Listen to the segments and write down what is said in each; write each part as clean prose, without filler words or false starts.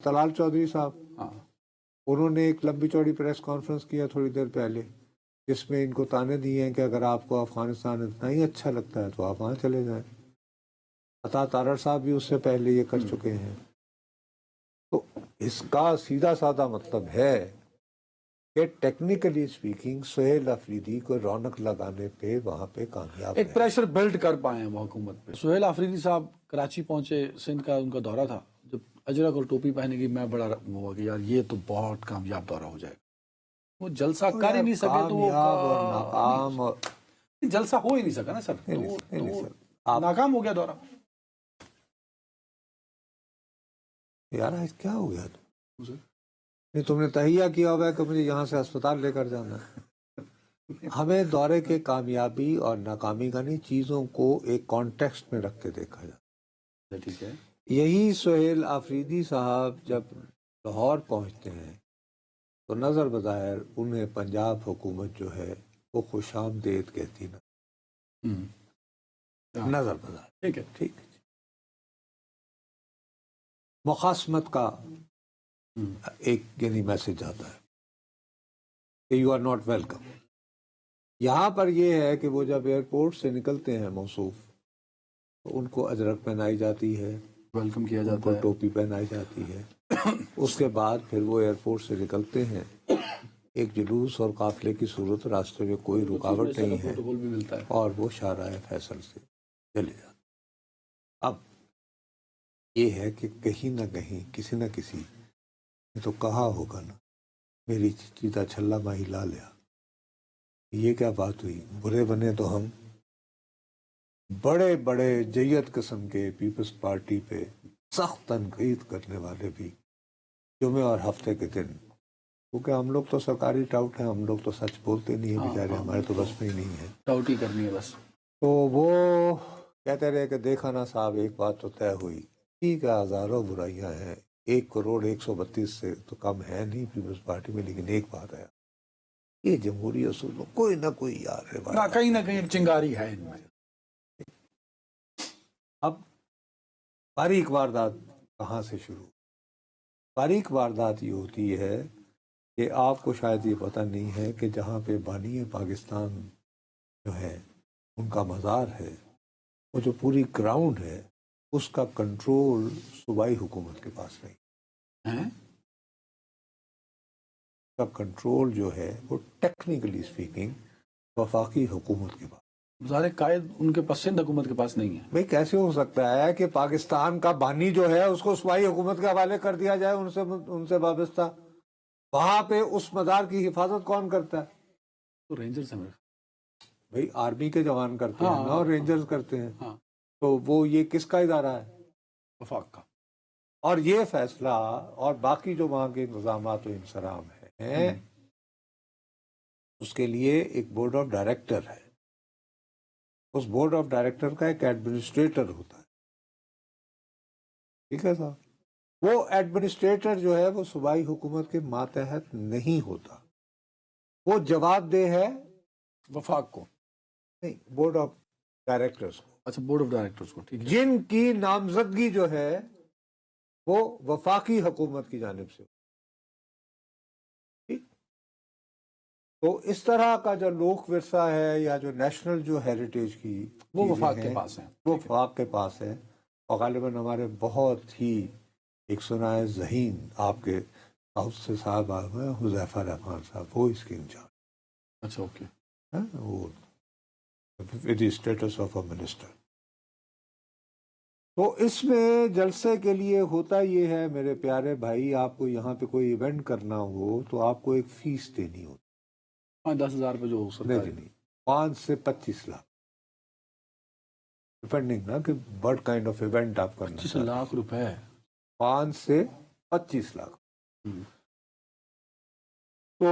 तलाल चौधरी साहब, हाँ, उन्होंने एक लंबी चौड़ी प्रेस कॉन्फ्रेंस किया थोड़ी देर पहले, जिसमें इनको ताने दिए हैं कि अगर आपको अफगानिस्तान इतना ही अच्छा लगता है तो आप वहाँ चले जाएं। अता तारड़ साहब भी उससे पहले ये कर चुके हैं। तो इसका सीधा साधा मतलब है कि टेक्निकली स्पीकिंग सुहेल अफरीदी को रौनक लगाने पे वहाँ पे कामयाब एक है। प्रेशर बिल्ड कर पाए हैं वो हुकूमत पे। सुहेल आफरीदी साहब कराची पहुंचे, सिंध का उनका दौरा था, जब अजरक और टोपी पहने की मैं बड़ा वो हुआ कि यार ये तो बहुत कामयाब दौरा हो जाएगा। वो जलसा कर ही नहीं सके तो वो कामयाब और नाकाम और जलसा हो ही नहीं सका ना सर, नहीं, सर, तो नाकाम हो गया दौरा। यार आज क्या हो गया नहीं, तुमने तहिया किया हुआ है कि मुझे यहाँ से अस्पताल लेकर जाना है। हमें दौरे के कामयाबी और नाकामी का नहीं, चीज़ों को एक कॉन्टेक्स्ट में रख के देखा जाए। ठीक है, यही सुहेल आफरीदी साहब जब लाहौर पहुँचते हैं तो नज़र बज़ाहिर उन्हें पंजाब हुकूमत जो है वो खुशामदेद कहती ना, नज़र बज़ाहिर। ठीक है, ठीक है, मुखासमत का एक यानी मैसेज आता है कि यू आर नॉट वेलकम। यहाँ पर यह है कि वो जब एयरपोर्ट से निकलते हैं मौसूफ, तो उनको अजरक पहनाई जाती है, वेलकम किया जाता उनको है, टोपी पहनाई जाती है। उसके बाद फिर वो एयरपोर्ट से निकलते हैं, एक जुलूस और काफिले की सूरत, रास्ते में कोई रुकावट नहीं है, प्रोटोकॉल भी मिलता है और वो शाहराह फैसल से चले जाते। अब ये है कि कहीं ना कहीं किसी न किसी ने तो कहा होगा ना, मेरी चीता छल्ला माही ला लिया। ये क्या बात हुई, बुरे बने तो हम। बड़े बड़े जय्यत किस्म के पीपल्स पार्टी पे सख्त तनकीद करने वाले भी जुमे और हफ्ते के दिन, क्योंकि हम लोग तो सरकारी टाउट हैं, हम लोग तो सच बोलते नहीं है बेचारे, हमारे तो बस में ही नहीं है, टाउटी करनी है बस। तो वो कहते रहे कि देखा ना साहब, एक बात तो तय हुई, ठीक है हजारों बुराइयां हैं, 1,132 से तो कम है नहीं पीपल्स पार्टी में, लेकिन एक बात है, ये जमहूरी असूल में कोई ना कोई यार है, कहीं ना कहीं चिंगारी है इनमें। अब बारीक वारदात कहाँ से शुरू? बारीक वारदात ये होती है कि आपको शायद ये पता नहीं है कि जहाँ पे बानी पाकिस्तान जो है उनका मज़ार है, वो जो पूरी ग्राउंड है उसका कंट्रोल सूबाई हुकूमत के पास नहीं है। उसका कंट्रोल जो है वो टेक्निकली स्पीकिंग वफाकी हुकूमत के पास। सारे कायद उनके पास, सिंध हुकूमत के पास नहीं है। भाई कैसे हो सकता है कि पाकिस्तान का बानी जो है उसको सूबाई हुकूमत के हवाले कर दिया जाए, उनसे वाबस्ता? वहां पे उस मदार की हिफाजत कौन करता है? तो रेंजर्स हैं भाई आर्मी के जवान करते हैं ना, और रेंजर्स करते हैं। हाँ, तो वो ये किसका इदारा है? वफाक का। और ये फैसला और बाकी जो वहां के इंतजामात और इंसराम है, उसके लिए एक बोर्ड ऑफ डायरेक्टर है। उस बोर्ड ऑफ डायरेक्टर का एक एडमिनिस्ट्रेटर होता है, ठीक है साहब? वो एडमिनिस्ट्रेटर जो है वो सूबाई हुकूमत के मातहत नहीं होता, वो जवाबदेह है वफाक को नहीं, बोर्ड ऑफ डायरेक्टर्स को। अच्छा, बोर्ड ऑफ डायरेक्टर्स को, ठीक है। जिनकी नामजदगी जो है वो वफाकी हुकूमत की जानिब से, ठीक? तो इस तरह का जो लोक विरसा है या जो नेशनल जो हेरिटेज की वो वफाक के पास है, वो वफाक के पास है। और गालिबन हमारे बहुत ही एक सुना है ज़हीन आपके साउथ से साहब आए हुए हैं, हुज़ैफा रहमान साहब, वो इसके इंचार्ज। अच्छा, ओके। वो with the status of a minister. तो इसमें जलसे के लिए होता ये है मेरे प्यारे भाई, आपको यहाँ पे कोई इवेंट करना हो तो आपको एक फीस देनी होती। 5-10 हज़ार रुपये जो हो सकता है। नहीं, 5 से 25 लाख, डिपेंडिंग ना कि बर्ड काइंड ऑफ इवेंट आप करना। 25 लाख रुपए, 5 से 25 लाख। तो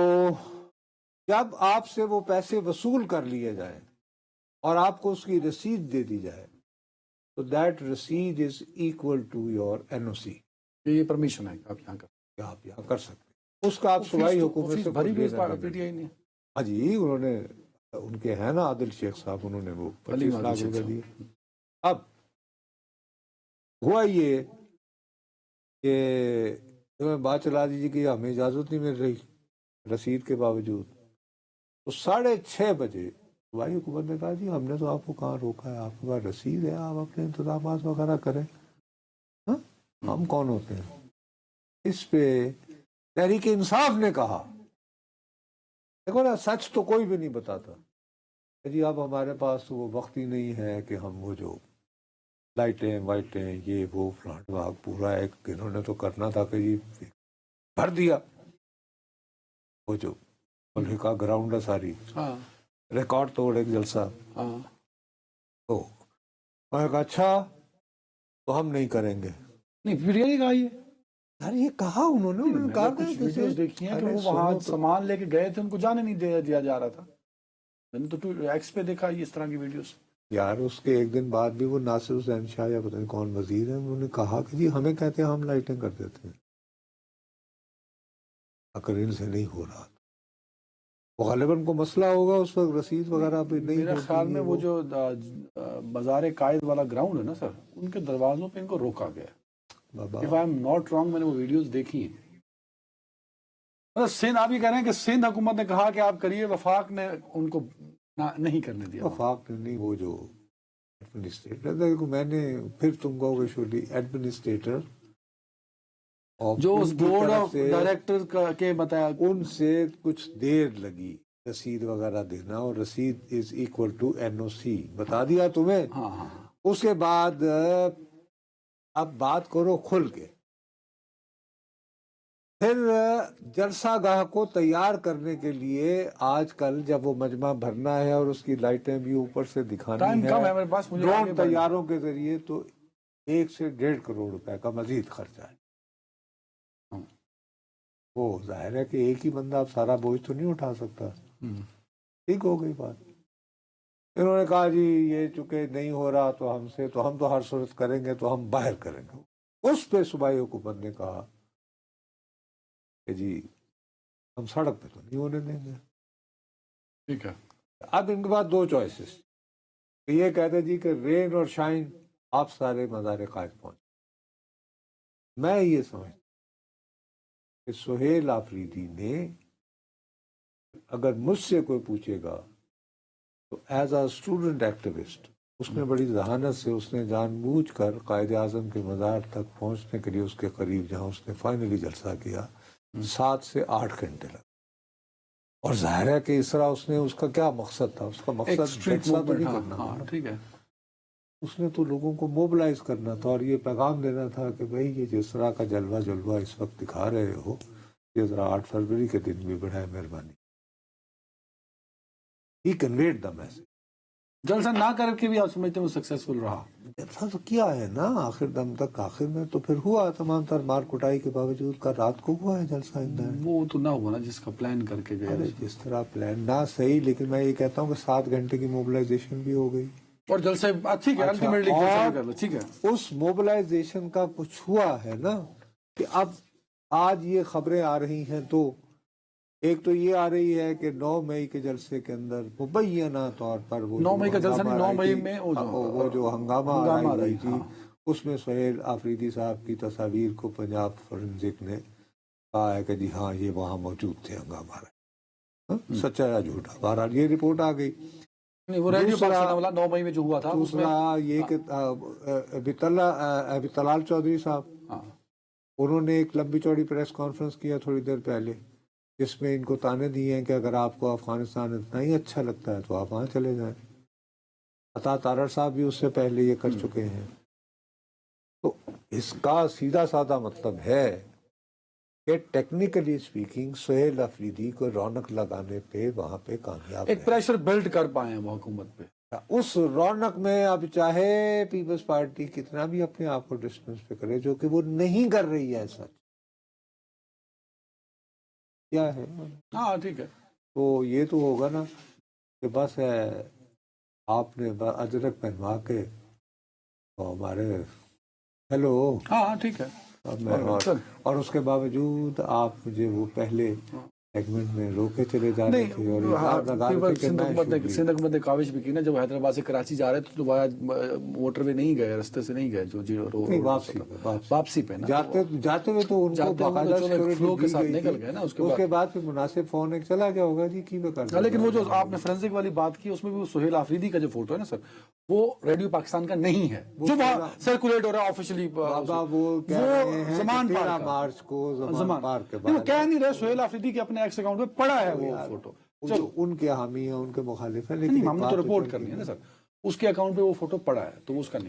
जब आपसे वो पैसे वसूल कर लिए जाए और आपको उसकी रसीद दे दी जाए, तो दैट रसीद is equal to your NOC. ये परमिशन है आप यहाँ कर सकते हैं, उसका आप सूबाई हुकूमत से भरी भी पीटीआई नहीं। हाँ जी, उन्होंने, उनके हैं ना आदिल शेख साहब, उन्होंने वो 25 लाख रुपए दिए। अब हुआ ये कि میں بات چلا دیجیے کہ ہمیں اجازت نہیں مل رہی رسید کے باوجود. تو 6:30 بجے صوبائی حکومت نے کہا جی ہم نے تو آپ کو کہاں روکا ہے, آپ کے پاس رسید ہے, آپ اپنے انتظامات وغیرہ کریں. ہاں ہم کون ہوتے ہیں؟ اس پہ تحریک انصاف نے کہا دیکھو نا, سچ تو کوئی بھی نہیں بتاتا جی, اب ہمارے پاس تو وہ وقت ہی نہیں ہے کہ ہم وہ جو لائٹیں وائٹیں یہ وہ فلانٹ بھاگ پورا ایک انہوں نے تو کرنا تھا کہ جی بھر دیا وہ جو ملحقہ گراؤنڈ ہے ساری, ہاں ریکارڈ توڑ ایک جلسہ. ہاں تو میں نے کہا اچھا تو ہم نہیں کریں گے. نہیں ویڈیو نہیں کہا یہ, یار یہ کہا انہوں نے, انہوں نے میں کہا نے کچھ کہ ویڈیوز دیکھی ہیں کہ وہ وہاں سامان لے کے گئے تھے, ان کو جانے نہیں دیا جا رہا تھا. میں نے تو ایکس پہ دیکھا اس طرح کی ویڈیوز. یار اس کے ایک دن بعد بھی وہ ناصر حسین شاہ یا پتہ نہیں کون وزیر ہے, انہوں نے کہا کہ جی ہمیں کہتے ہیں ہم لائٹیں کر دیتے ہیں اگر ان سے نہیں ہو رہا. وہ غالباً کو مسئلہ ہوگا اس وقت رسید وغیرہ بھی نہیں میرے ہوتی خیال ہے میں وہ جو بازار قائد والا گراؤنڈ ہے نا سر, ان کے دروازوں پہ ان کو روکا گیا. بابا. If I am not wrong, میں نے وہ ویڈیوز دیکھی ہیں. مطلب سندھ, آپ یہ کہہ رہے ہیں کہ سندھ حکومت نے کہا کہ آپ کریے, وفاق نے ان کو نہیں کرنے دیا. وفاق نے نہیں, وہ جو ایڈمنسٹریٹر دیکھو, میں نے پھر تم کو ایکچولی ایڈمنسٹریٹر جو اس بورڈ آف ڈائریکٹر کے بتایا, ان سے کچھ دیر لگی رسید وغیرہ دینا, اور رسید از ایکول ٹو NOC بتا دیا تمہیں. ہاں ہاں اس کے بعد اب بات کرو کھل کے. پھر جلسہ گاہ کو تیار کرنے کے لیے آج کل جب وہ مجمع بھرنا ہے اور اس کی لائٹیں بھی اوپر سے دکھانی ٹائم ہے کم ہے میرے پاس, مجھے ڈرون طیاروں کے ذریعے, تو 1 سے 1.5 کروڑ روپے کا مزید خرچہ ہے. وہ ظاہر ہے کہ ایک ہی بندہ اب سارا بوجھ تو نہیں اٹھا سکتا. ٹھیک ہو گئی بات. انہوں نے کہا جی یہ چونکہ نہیں ہو رہا تو ہم سے, تو ہم تو ہر صورت کریں گے, تو ہم باہر کریں گے. اس پہ صوبائی حکومت نے کہا کہ جی ہم سڑک پہ تو نہیں ہونے دیں گے. ٹھیک ہے. اب ان کے بعد 2 چوائسز, یہ کہتے جی کہ رین اور شائن آپ سارے مزار قائد پہنچ. میں یہ سمجھتا کہ سہیل آفریدی نے, اگر مجھ سے کوئی پوچھے گا تو ایز اے اسٹوڈنٹ ایکٹیوسٹ, اس نے بڑی ذہانت سے, اس نے جان بوجھ کر قائد اعظم کے مزار تک پہنچنے کے لیے اس کے قریب جہاں اس نے فائنلی جلسہ کیا 7 سے 8 گھنٹے لگے. اور ظاہر ہے کہ اس طرح اس نے, اس کا کیا مقصد تھا, اس کا مقصد جلسہ تو نہیں کرنا تھا. ٹھیک ہے. اس نے تو لوگوں کو موبلائز کرنا تھا اور یہ پیغام دینا تھا کہ بھئی یہ جس طرح کا جلوہ اس وقت دکھا رہے ہو, یہ ذرا 8 فروری کے دن بھی بڑھائے مہربانی. He conveyed the message. جلسہ نہ کر کے بھی آپ سمجھتے ہیں وہ سکسیسفل رہا؟ جلسہ تو کیا ہے نا آخر دم تک, آخر میں تو پھر ہوا, تمام تر مار کٹائی کے باوجود کا رات کو ہوا ہے جلسہ. وہ تو نہ ہوا نا جس کا پلان کر کے گئے. جس طرح پلان نہ صحیح, لیکن میں یہ کہتا ہوں کہ 7 گھنٹے کی موبلائزیشن بھی ہو گئی. اور جلسے ٹھیک ہے, الٹیمیٹلی جلسہ کر لو, ٹھیک ہے. اس موبلائزیشن کا کچھ ہوا ہے نا کہ اب آج یہ خبریں آ رہی ہیں, تو ایک تو یہ آ رہی ہے کہ 9 مئی کے جلسے کے اندر مبینہ طور پر, وہ 9 مئی کا جلسہ نہیں, 9 مئی میں وہ جو ہنگامہ آ رہی تھی, اس میں سہیل آفریدی صاحب کی تصاویر کو پنجاب فورنزک نے کہا ہے کہ جی ہاں یہ وہاں موجود تھے ہنگامہ رہے. سچا یا جھوٹا, بہرحال یہ رپورٹ آ گئی. وہ ریڈیو پاکستان والا 9 مئی میں جو ہوا تھا, دوسرا یہ کہ ابھی طلال چودھری صاحب, انہوں نے ایک لمبی چوڑی پریس کانفرنس کیا تھوڑی دیر پہلے, جس میں ان کو تانے دیے ہیں کہ اگر آپ کو افغانستان اتنا ہی اچھا لگتا ہے تو آپ وہاں چلے جائیں. عطا تارڑ صاحب بھی اس سے پہلے یہ کر چکے ہیں. تو اس کا سیدھا سادہ مطلب ہے کہ ٹیکنیکلی اسپیکنگ سہیل آفریدی کو رونق لگانے پہ وہاں پہ کامیاب ایک پریشر بلڈ کر پائے ہیں وہ حکومت پہ. اس رونق میں اب چاہے پیپلز پارٹی کتنا بھی اپنے آپ کو ڈسٹنس پہ کرے, جو کہ وہ نہیں کر رہی ہے, سچ کیا ہے. ہاں ٹھیک ہے. تو یہ تو ہوگا نا کہ بس ہے آپ نے اجرک پہنوا کے ہمارے ہیلو, ہاں ٹھیک ہے, اور اس کے باوجود آپ مجھے وہ پہلے सेगमेंट में रोके चले जा रहे थे और इल्जाम लगा रहे थे कि मैं शूट सिंध हुकूमत ने काविश भी की ना, जब हैदराबाद से कराची जा रहे थे तो वाया मोटरवे नहीं गए, रास्ते से नहीं गए, जो नहीं, वापसी पे ना जाते हुए तो उनको बाकायदा फ्लो के साथ निकल गए ना। उसके बाद फिर मुनासिब फोन एक चला गया होगा जी की कर। लेकिन वो जो आपने फोरेंसिक वाली बात की उसमें भी वो सुहेल आफरीदी का जो फोटो है ना सर, वो रेडियो पाकिस्तान का नहीं है, जो वहाँ सर्कुलेट हो रहा है ऑफिशियली। बाबा वो कह रहे हैं ज़मान कि 13 पार्क मार्च को ज़मान पार्क के वो बाद कह नहीं रहे, सुहेल आफरीदी के अपने एक्स अकाउंट में पड़ा है वो फोटो। चलो उनके हामी हैं, उनके मुखालिफ हैं, नहीं, लेकिन हमने तो रिपोर्ट करनी है ना सर, उसके अकाउंट पे वो फोटो पड़ा है तो वो उसका नहीं।